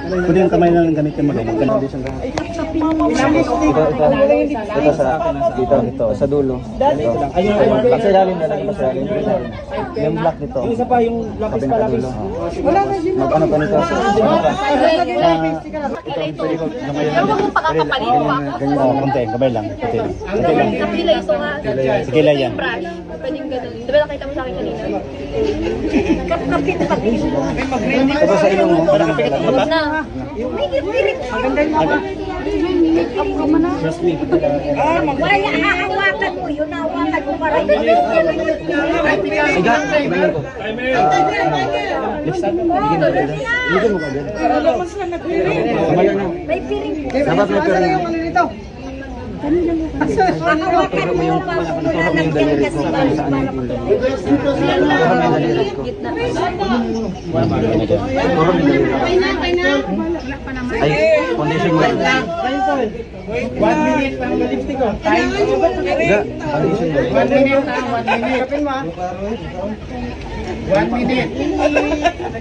Pwede yung kamay lang gamitin mo lang. Ganun din siyang gamit. Ito sa dulo. Ito. Pag sa ilalim na lang, sa ilalim. Yung black nito. Yung isa pa, yung lapis pa lapis. Mag-ano pa nito? Pero huwag mong pakapapalito pa. Ganyan, konti, gabay lang. Konti lang. Konti lang. Kapila ito nga. Sa kilay yan. Brush. Pwedeng ganun. Diba nakita mo sa akin kanina? Ito sa ilong mo. Parang Huwag na. Maganda yung mga. trust me. Wala, hahawakan mo. Yun, hahawakan mo para yun. Iga, ibayin ko. Lipstick. Bigyan mo kagad. Kamay na. May piring. Dapat may piring. Hahawakan mo yung lalagyan kasi para Gitna. Ay, foundation mo. 1 minute lang ang lipstick ko. Time. Iga, foundation mo. 1 minute na, 1 minute. Kapin mo 1 minute.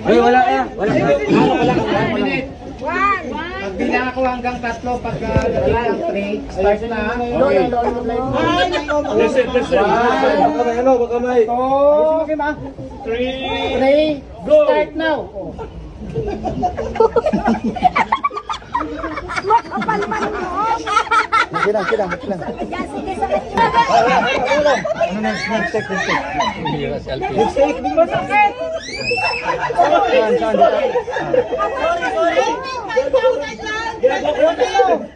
Ay, wala eh. Wala. Wala, 1 minute. Magbilang ako hanggang 3 pagka bilang 3. Start na. Okay. Ano, bakamay. 3, go! Start now. Kilang. Ano na, lipstick. Lipstick. Saan?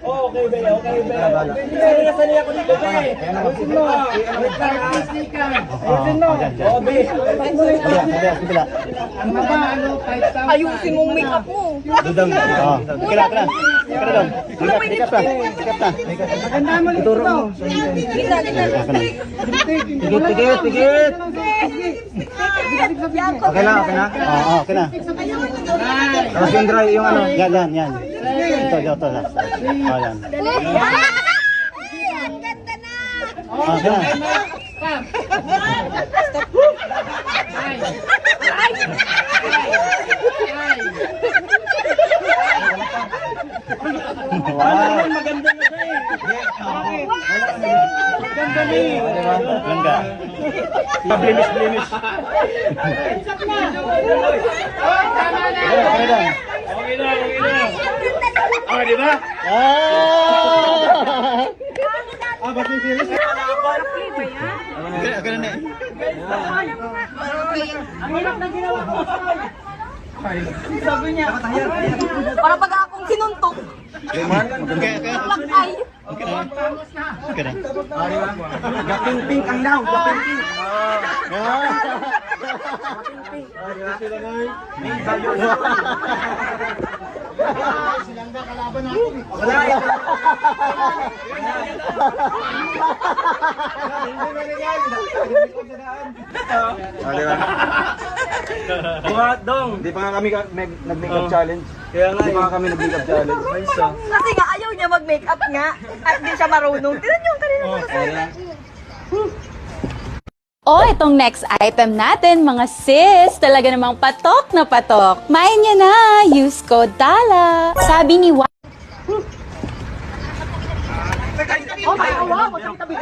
Okay, be. Nasali ako dito, be. Ayusin mo. Ayusin mo. Be. Ang mga 5,000. Ayusin mong make-up mo. Dudang. Kira dong. Tikap na. Maganda mo dito. Gitna. Tigit. Okay na. Oo, okay na. Tapos yung dry, yung ano. Yan. Ito last. Oh, yan. Ang ganda na. Okay na. Wow. Maganda na, be. Maganda, be. Langga. Blimis. Okay na. Oh, di ba? Ba't may series? Okay na. Para pag akong sinuntok. Lakay. Okay na. Gaping-pink ang daw. Gaping-pink. Silangga kalaban natin. Wala. Hindi pa nga kami nag-makeup challenge. Kaya nga. Hindi pa nga kami nag-makeup challenge. Kasi nga ayaw niya mag-makeup nga. At di siya marunong. Tignan niyo kanina mga Oh, itong next item natin, mga sis, talaga namang patok na patok. Main niya na, use code TALA. Sabi ni Oh my God, wag kang tabi.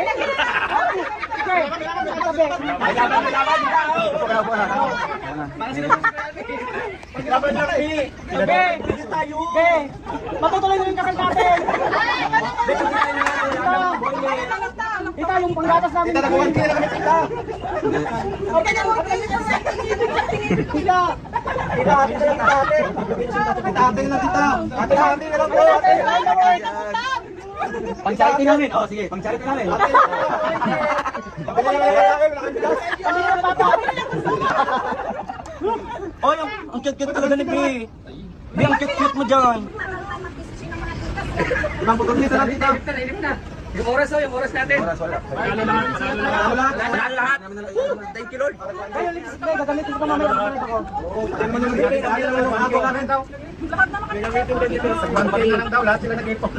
Matutuloy na rin kasal natin. Ito yung panggatas namin. Pang-charity namin. Oh, sige, pang-charity namin. Oh, ang cute-cute talaga ni Bi. Bi, ang cute-cute mo dyan. Ibang putol nito na dito. Yung oras natin. Panalo lahat. Thank you, Lord. Kayo, lipstick na, gagamitin ko mamaya. Gagamitin din dito. Sagbang-balik na lang daw, lahat sila nag-ipon.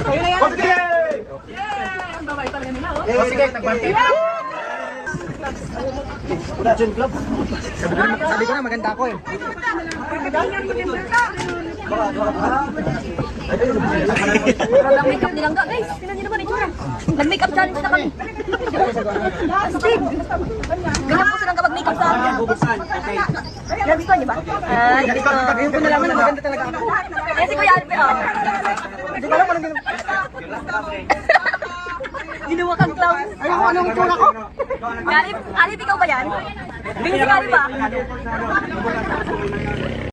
Kayo na yan. Sige! Ang babay talaga nila, oh. Sige, nagbangkit. Production Club. Sabi ko na maganda ako eh. Nag-makeup nilang ga, guys. Tingnan niyo naman itsura. Nag-makeup challenge na kami. Steve! Ganyan po silang kapag makeup sa akin. Nagustuhan niyo ba? Ay, ito. Ngayon ko nalaman na maganda talaga ako. Eh, si Kuya Alpe, oh. Hindi ko alam anong ginawa. Ginawa kang clown. Ayaw mo anong itsura ko? Alip, ikaw ba yan? Bilis si Alip, ah.